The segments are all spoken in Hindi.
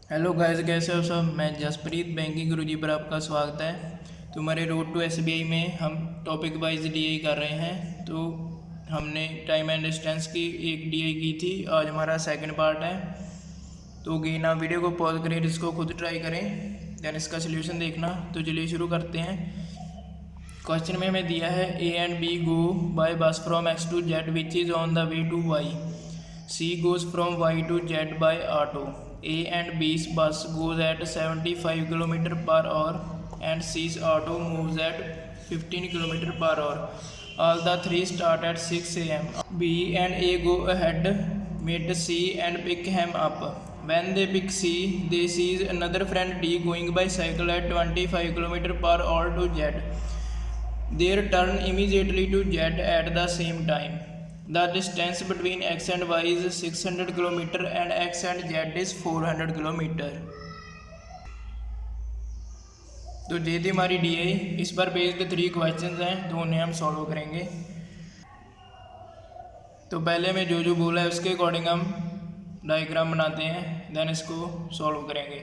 हेलो गाइस, कैसे हो सब। मैं जसप्रीत बैंकिंग गुरुजी पर आपका स्वागत है। तुम्हारे रोड टू एसबीआई में हम टॉपिक वाइज डीआई कर रहे हैं। तो हमने टाइम एंड डिस्टेंस की एक डीआई की थी, आज हमारा सेकंड पार्ट है। तो गेन आप वीडियो को पॉज करें, इसको खुद ट्राई करें, देन इसका सोल्यूशन देखना। तो चलिए शुरू करते हैं। क्वेश्चन में हमें दिया है A and B go by bus from X to Z which is on the way to Y. C goes from Y to Z by auto. A and B's bus goes at 75 km per hour and C's auto moves at 15 km per hour. All the three start at 6 a.m. B and A go ahead, meet C and pick him up. When they pick C, they see another friend D going by cycle at 25 km per hour to Z. They turn immediately to Z at the same time. The distance between X and Y is 600 km and X and Z is 400 km. तो ये थी हमारी डीआई। इस पर बेस्ड 3 क्वेश्चंस हैं, तो उन्हें हम सॉल्व करेंगे। तो पहले में जो बोला है उसके अकॉर्डिंग हम डायग्राम बनाते हैं, देन इसको सॉल्व करेंगे।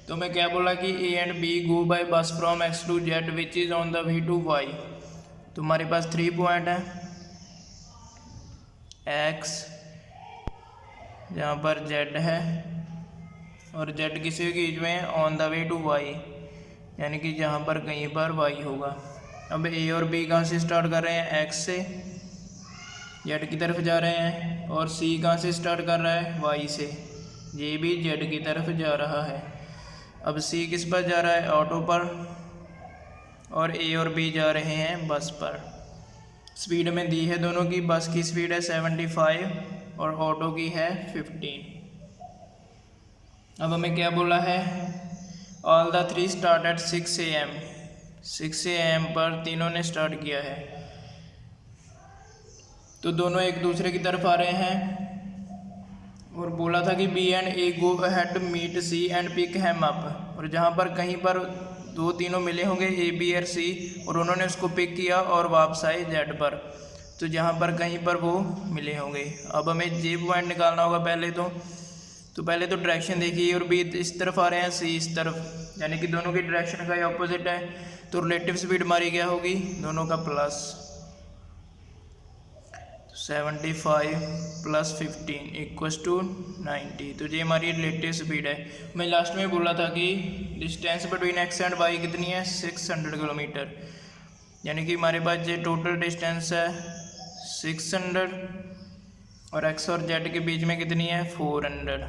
तो मैं क्या बोला कि A and B go by bus from X to Z which is on the way to Y. तो हमारे पास 3 पॉइंट हैं, एक्स जहाँ पर जेड है और जेड किसी के बीच में on the way to Y, यानी कि जहाँ पर कहीं पर वाई होगा। अब ए और बी कहाँ से स्टार्ट कर रहे हैं, एक्स से जेड की तरफ जा रहे हैं, और सी कहाँ से स्टार्ट कर रहा है, वाई से, ये भी जेड की तरफ जा रहा है। अब सी किस पर जा रहा है, ऑटो पर, और ए और बी जा रहे हैं बस पर। स्पीड में दी है दोनों की, बस की स्पीड है 75 और ऑटो की है 15। अब हमें क्या बोला है, all the 3 start at 6 AM। 6 AM पर तीनों ने स्टार्ट किया है। तो दोनों एक दूसरे की तरफ आ रहे हैं, और बोला था कि B and A go ahead meet C and pick him up. और जहाँ पर कहीं पर दो तीनों मिले होंगे, ए बी और सी, और उन्होंने उसको पिक किया और वापस आए जेड पर। तो जहाँ पर कहीं पर वो मिले होंगे। अब हमें जे पॉइंट निकालना होगा पहले तो पहले तो डायरेक्शन देखिए, और बी इस तरफ आ रहे हैं, सी इस तरफ, यानी कि दोनों की डायरेक्शन का ऑपोजिट है। तो रिलेटिव स्पीड हमारी क्या होगी, दोनों का प्लस। 75 plus 15 equals to 90। तो ये हमारी रिलेटिव स्पीड है। मैं लास्ट में बोला था कि distance between X and Y कितनी है, 600 किलोमीटर, यानी कि हमारे पास ये टोटल डिस्टेंस है 600, और एक्स और जेड के बीच में कितनी है, 400,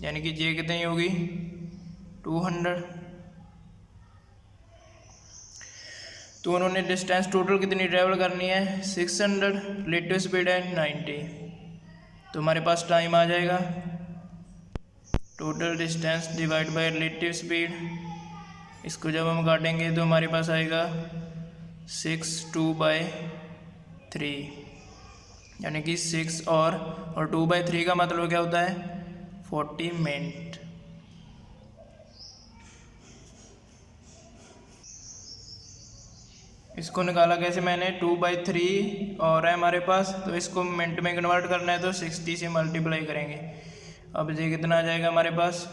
यानी कि ये कितनी होगी, 200। तो उन्होंने डिस्टेंस टोटल कितनी ट्रैवल करनी है, 600, रिलेटिव स्पीड है 90। तो हमारे पास टाइम आ जाएगा total distance divide by relative speed. इसको जब हम काटेंगे तो हमारे पास आएगा 6/2/3, यानी कि 6 और 2/3 का मतलब क्या होता है, 40 मिनट। इसको निकाला कैसे मैंने, 2/3 और है हमारे पास, तो इसको मिनट में कन्वर्ट करना है तो 60 से मल्टीप्लाई करेंगे। अब ये कितना आ जाएगा हमारे पास,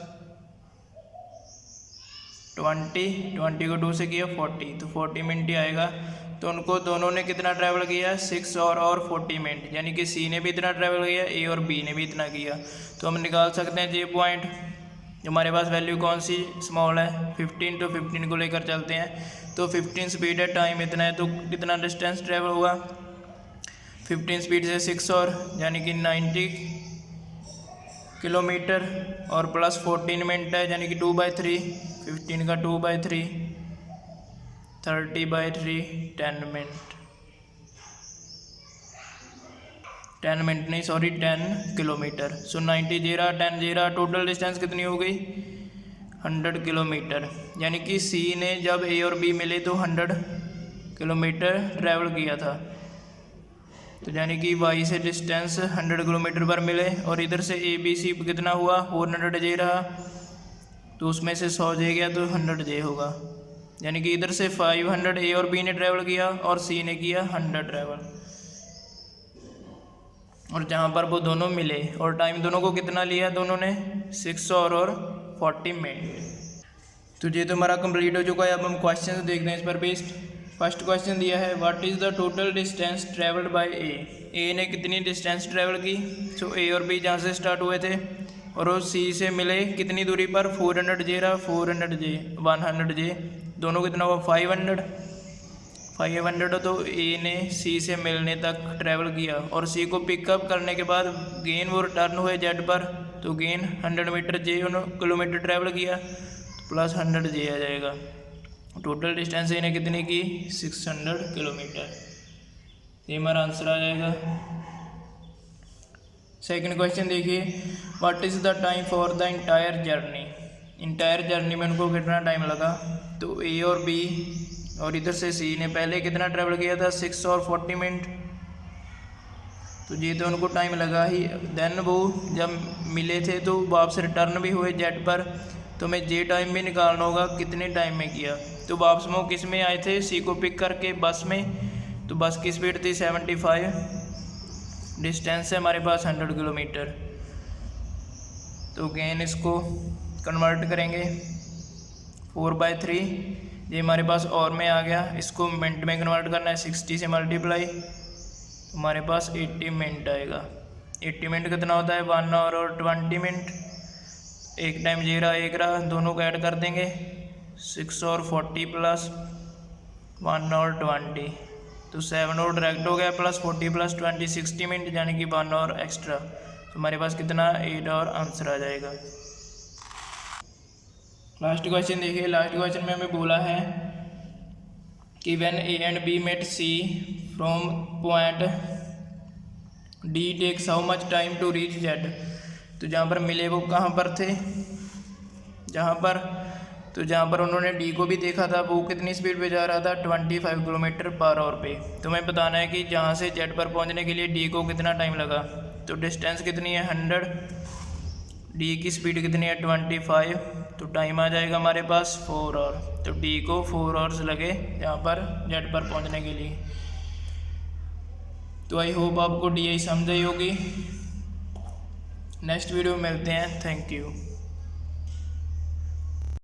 20 को 2 से किया 40, तो 40 मिनट ही आएगा। तो उनको दोनों ने कितना ट्रैवल किया, 6 और 40 मिनट, यानी कि सी ने भी इतना ट्रैवल किया, ए और बी ने भी इतना किया। तो हम निकाल सकते हैं जे पॉइंट। हमारे पास वैल्यू कौन सी स्मॉल है, 15, तो 15 को लेकर चलते हैं। तो 15 स्पीड है, टाइम इतना है, तो कितना डिस्टेंस ट्रैवल हुआ, 15 स्पीड से 6 और, यानी कि 90 किलोमीटर, और प्लस 14 मिनट है, यानी कि 2/3, 15 का 2/3, 30/3, 10 मिनट, 10 मिनट नहीं सॉरी 10 किलोमीटर। सो 90 जे रहा, 10 जे रहा, टोटल डिस्टेंस कितनी हो गई, 100 किलोमीटर। यानी कि सी ने जब ए और बी मिले तो 100 किलोमीटर ट्रैवल किया था। तो यानी कि वाई से डिस्टेंस 100 किलोमीटर पर मिले, और इधर से ए बी सी कितना हुआ, 400 जे रहा, तो उसमें से 100 जे गया तो 100 जे होगा। यानी कि इधर से 500 ए और बी ने ट्रैवल किया और सी ने किया 100 ट्रैवल। और जहाँ पर वो दोनों मिले और टाइम दोनों को कितना लिया दोनों ने 6 और 40 मिनट। तो ये तो हमारा कंप्लीट हो चुका है। अब हम क्वेश्चन देखते हैं इस पर बेस्ड। फर्स्ट क्वेश्चन दिया है what is the total distance travelled by A ने कितनी डिस्टेंस ट्रेवल की। सो ए और बी जहाँ से स्टार्ट हुए थे और वो सी से मिले कितनी दूरी पर 400 जे रहा 400 जे 100 जे दोनों कितना हुआ 500 तो ए ने सी से मिलने तक ट्रैवल किया और सी को पिकअप करने के बाद गेन वो रिटर्न हुए जेड पर तो गेन 100 मीटर जे किलोमीटर ट्रैवल किया तो प्लस 100 जे आ जाएगा। टोटल डिस्टेंस ए ने कितनी की 600 किलोमीटर। ये हमारा आंसर आ जाएगा। सेकंड क्वेश्चन देखिए what is the time for the entire journey में उनको कितना टाइम लगा। तो ए और बी और इधर से सी ने पहले कितना ट्रैवल किया था 6 और 40 मिनट तो ये तो उनको टाइम लगा ही। देन वो जब मिले थे तो वापस रिटर्न भी हुए जेट पर तो हमें जे टाइम भी निकालना होगा कितने टाइम में किया। तो वापस वो किस में आए थे सी को पिक करके बस में तो बस की स्पीड थी 75 डिस्टेंस है हमारे पास 100 किलोमीटर। तो अगेन इसको कन्वर्ट करेंगे 4/3 ये हमारे पास और में आ गया। इसको मिनट में कन्वर्ट करना है 60 से मल्टीप्लाई तो हमारे पास 80 मिनट आएगा। 80 मिनट कितना होता है 1 आवर और 20 मिनट। एक टाइम ये रहा एक रहा दोनों को ऐड कर देंगे 6 और 40 प्लस 1 और 20 तो 7 और डायरेक्ट हो गया प्लस 40 प्लस 20 60 मिनट यानी कि 1 और एक्स्ट्रा तो हमारे पास कितना 8 और आंसर आ जाएगा। लास्ट क्वेश्चन देखिए। लास्ट क्वेश्चन में हमें बोला है कि when A and B met C from point D takes how much time to reach Z. तो जहाँ पर मिले वो कहाँ पर थे जहाँ पर उन्होंने डी को भी देखा था वो कितनी स्पीड पे जा रहा था 25 किलोमीटर पर आवर पे। तो हमें बताना है कि जहाँ से जेड पर पहुँचने के लिए डी को कितना टाइम लगा। तो डिस्टेंस कितनी है 100 डी की स्पीड कितनी है 25 तो टाइम आ जाएगा हमारे पास 4 आवर। तो डी को 4 आवर्स लगे यहाँ पर जेड पर पहुँचने के लिए। तो आई होप आपको डी आई समझ आई होगी। नेक्स्ट वीडियो में मिलते हैं। Thank you.